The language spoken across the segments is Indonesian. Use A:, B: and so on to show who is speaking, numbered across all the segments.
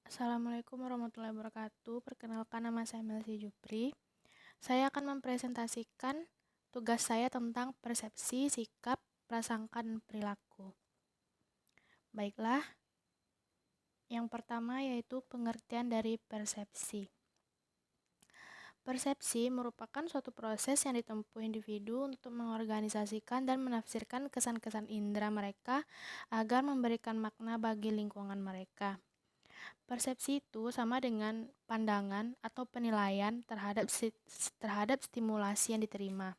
A: Assalamualaikum warahmatullahi wabarakatuh. Perkenalkan, nama saya Melsi Jupri. Saya akan mempresentasikan tugas saya tentang persepsi, sikap, prasangka, dan perilaku. Baiklah, yang pertama yaitu pengertian dari persepsi. Persepsi merupakan suatu proses yang ditempuh individu untuk mengorganisasikan dan menafsirkan kesan-kesan indera mereka agar memberikan makna bagi lingkungan mereka. Persepsi itu sama dengan pandangan atau penilaian terhadap stimulasi yang diterima.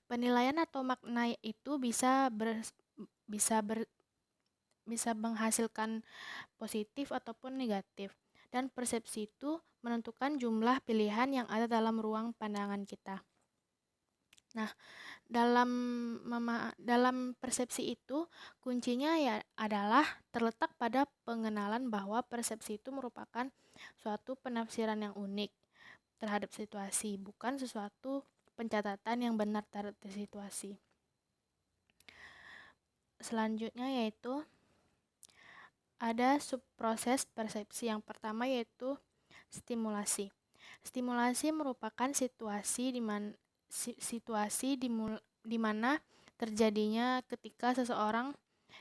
A: Penilaian atau makna itu bisa ber- bisa menghasilkan positif ataupun negatif. Dan persepsi itu menentukan jumlah pilihan yang ada dalam ruang pandangan kita. Nah, dalam persepsi itu kuncinya adalah terletak pada pengenalan bahwa persepsi itu merupakan suatu penafsiran yang unik terhadap situasi, bukan sesuatu pencatatan yang benar terhadap situasi. Selanjutnya yaitu ada subproses persepsi. Yang pertama yaitu stimulasi. Stimulasi merupakan situasi di mana terjadinya ketika seseorang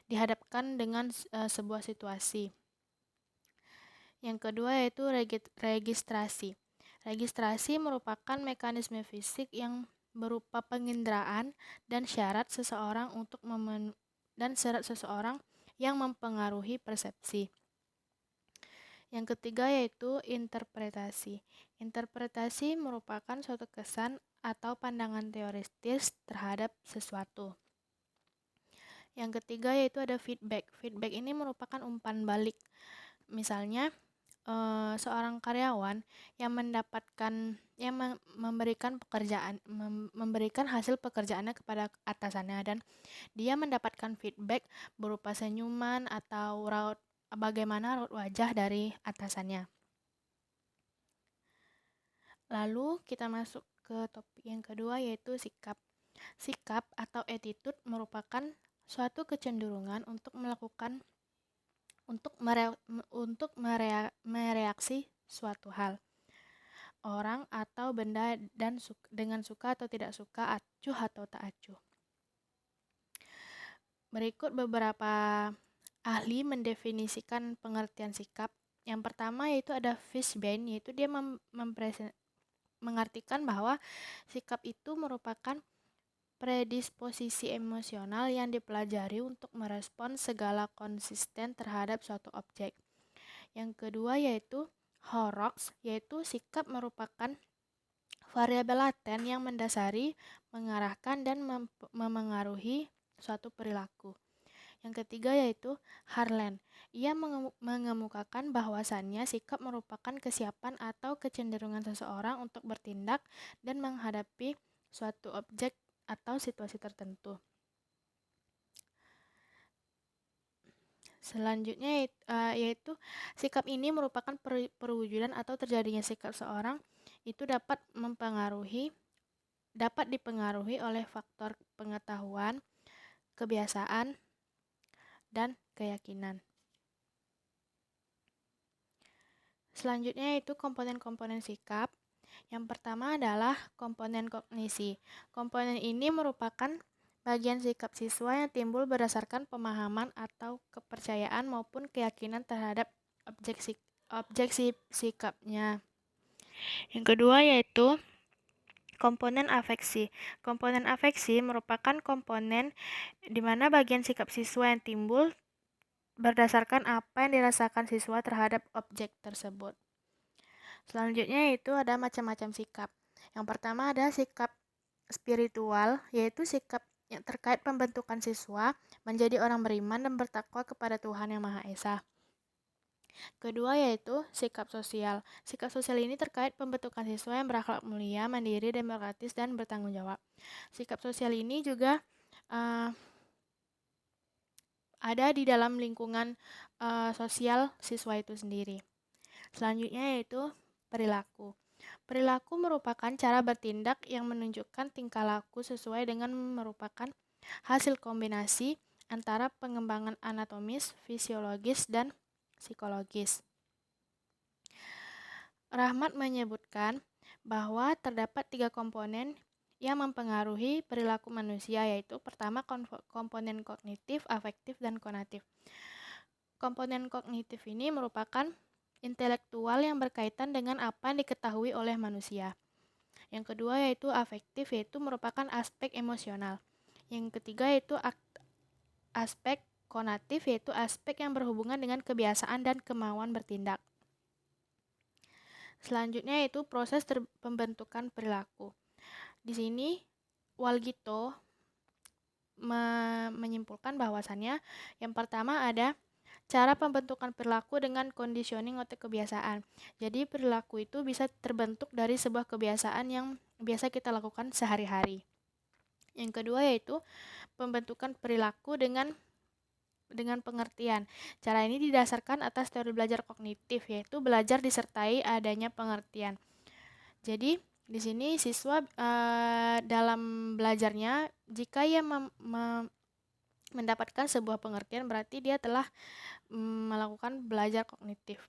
A: dihadapkan dengan sebuah situasi. Yang kedua yaitu registrasi. Registrasi merupakan mekanisme fisik yang berupa penginderaan dan syarat seseorang yang mempengaruhi persepsi. Yang ketiga yaitu interpretasi. Interpretasi merupakan suatu kesan atau pandangan teoritis terhadap sesuatu. Yang ketiga yaitu ada feedback. Feedback ini merupakan umpan balik. Misalnya seorang karyawan yang memberikan hasil pekerjaannya kepada atasannya, dan dia mendapatkan feedback berupa senyuman atau bagaimana raut wajah dari atasannya. Lalu kita masuk ke topik yang kedua yaitu sikap. Sikap atau attitude merupakan suatu kecenderungan untuk mereaksi suatu hal, orang atau benda dengan suka atau tidak suka, acuh atau tak acuh. Berikut beberapa ahli mendefinisikan pengertian sikap. Yang pertama yaitu ada Fishbein, yaitu dia mengartikan bahwa sikap itu merupakan predisposisi emosional yang dipelajari untuk merespons segala konsisten terhadap suatu objek. Yang kedua yaitu Horrocks, yaitu sikap merupakan variabel laten yang mendasari, mengarahkan, dan memengaruhi suatu perilaku. Yang ketiga yaitu Harlan. Ia mengemukakan bahwasannya sikap merupakan kesiapan atau kecenderungan seseorang untuk bertindak dan menghadapi suatu objek atau situasi tertentu. Selanjutnya yaitu sikap ini merupakan perwujudan atau terjadinya sikap seorang itu dapat dipengaruhi oleh faktor pengetahuan, kebiasaan, dan keyakinan. Selanjutnya yaitu komponen-komponen sikap. Yang pertama adalah komponen kognisi. Komponen ini merupakan bagian sikap siswa yang timbul berdasarkan pemahaman atau kepercayaan maupun keyakinan terhadap objek sikapnya. Yang kedua yaitu komponen afeksi. Komponen afeksi merupakan komponen di mana bagian sikap siswa yang timbul berdasarkan apa yang dirasakan siswa terhadap objek tersebut. Selanjutnya yaitu ada macam-macam sikap. Yang pertama ada sikap spiritual, yaitu sikap yang terkait pembentukan siswa menjadi orang beriman dan bertakwa kepada Tuhan Yang Maha Esa. Kedua yaitu sikap sosial. Sikap sosial ini terkait pembentukan siswa yang berakhlak mulia, mandiri, demokratis, dan bertanggung jawab. Sikap sosial ini juga ada di dalam lingkungan sosial siswa itu sendiri. Selanjutnya yaitu perilaku. Perilaku merupakan cara bertindak yang menunjukkan tingkah laku sesuai dengan merupakan hasil kombinasi antara pengembangan anatomis, fisiologis, dan psikologis. Rahmat menyebutkan bahwa terdapat 3 komponen yang mempengaruhi perilaku manusia, yaitu pertama komponen kognitif, afektif, dan konatif. Komponen kognitif ini merupakan intelektual yang berkaitan dengan apa yang diketahui oleh manusia. Yang kedua yaitu afektif, yaitu merupakan aspek emosional. Yang ketiga yaitu aspek konatif, yaitu aspek yang berhubungan dengan kebiasaan dan kemauan bertindak. Selanjutnya yaitu proses pembentukan perilaku. Di sini Walgito menyimpulkan bahwasannya yang pertama ada cara pembentukan perilaku dengan conditioning atau kebiasaan. Jadi perilaku itu bisa terbentuk dari sebuah kebiasaan yang biasa kita lakukan sehari-hari. Yang kedua yaitu pembentukan perilaku dengan pengertian. Cara ini didasarkan atas teori belajar kognitif, yaitu belajar disertai adanya pengertian. Jadi di sini siswa dalam belajarnya, jika ia mendapatkan sebuah pengertian, berarti dia telah melakukan belajar kognitif.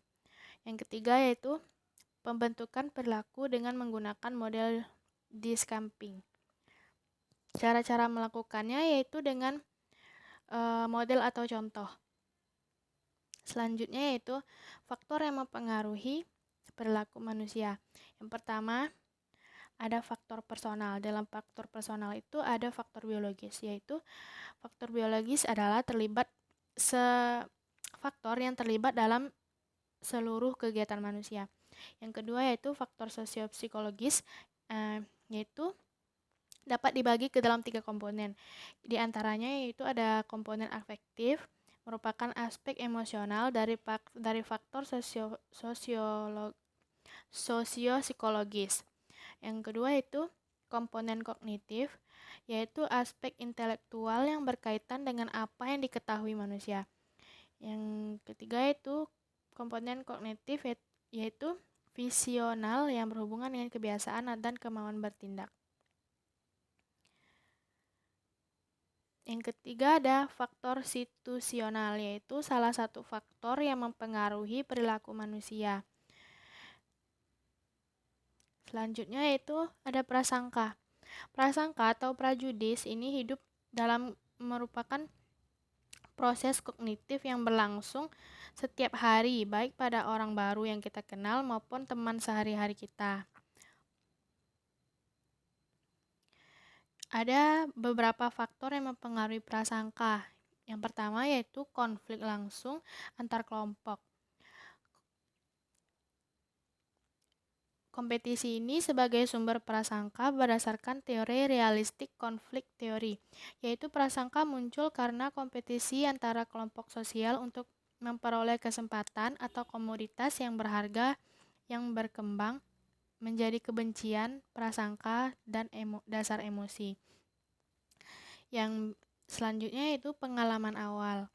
A: Yang ketiga yaitu pembentukan perilaku dengan menggunakan model Discamping. Cara-cara melakukannya yaitu dengan model atau contoh. Selanjutnya yaitu faktor yang mempengaruhi perilaku manusia. Yang pertama ada faktor personal. Dalam faktor personal itu ada faktor biologis, yaitu faktor biologis adalah faktor yang terlibat dalam seluruh kegiatan manusia. Yang kedua yaitu faktor sosiopsikologis, yaitu dapat dibagi ke dalam 3 komponen. Di antaranya yaitu ada komponen afektif, merupakan aspek emosional dari faktor sosiopsikologis. Yang kedua itu komponen kognitif, yaitu aspek intelektual yang berkaitan dengan apa yang diketahui manusia. Yang ketiga itu komponen kognitif, yaitu visional yang berhubungan dengan kebiasaan dan kemauan bertindak. Yang ketiga ada faktor situasional, yaitu salah satu faktor yang mempengaruhi perilaku manusia. Selanjutnya yaitu ada prasangka. Prasangka atau prajudis ini hidup dalam merupakan proses kognitif yang berlangsung setiap hari, baik pada orang baru yang kita kenal maupun teman sehari-hari kita. Ada beberapa faktor yang mempengaruhi prasangka. Yang pertama yaitu konflik langsung antar kelompok. Kompetisi ini sebagai sumber prasangka berdasarkan teori realistik konflik teori, yaitu prasangka muncul karena kompetisi antara kelompok sosial untuk memperoleh kesempatan atau komoditas yang berharga yang berkembang menjadi kebencian, prasangka, dan dasar emosi. Yang selanjutnya yaitu pengalaman awal.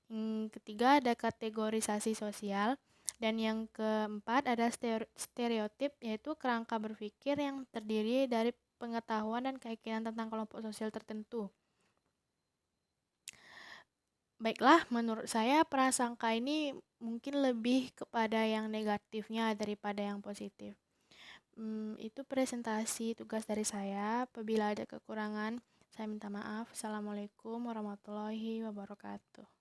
A: Yang ketiga ada kategorisasi sosial. Dan yang keempat ada stereotip, yaitu kerangka berpikir yang terdiri dari pengetahuan dan keyakinan tentang kelompok sosial tertentu. Baiklah, menurut saya prasangka ini mungkin lebih kepada yang negatifnya daripada yang positif. Itu presentasi tugas dari saya. Apabila ada kekurangan, saya minta maaf. Assalamualaikum warahmatullahi wabarakatuh.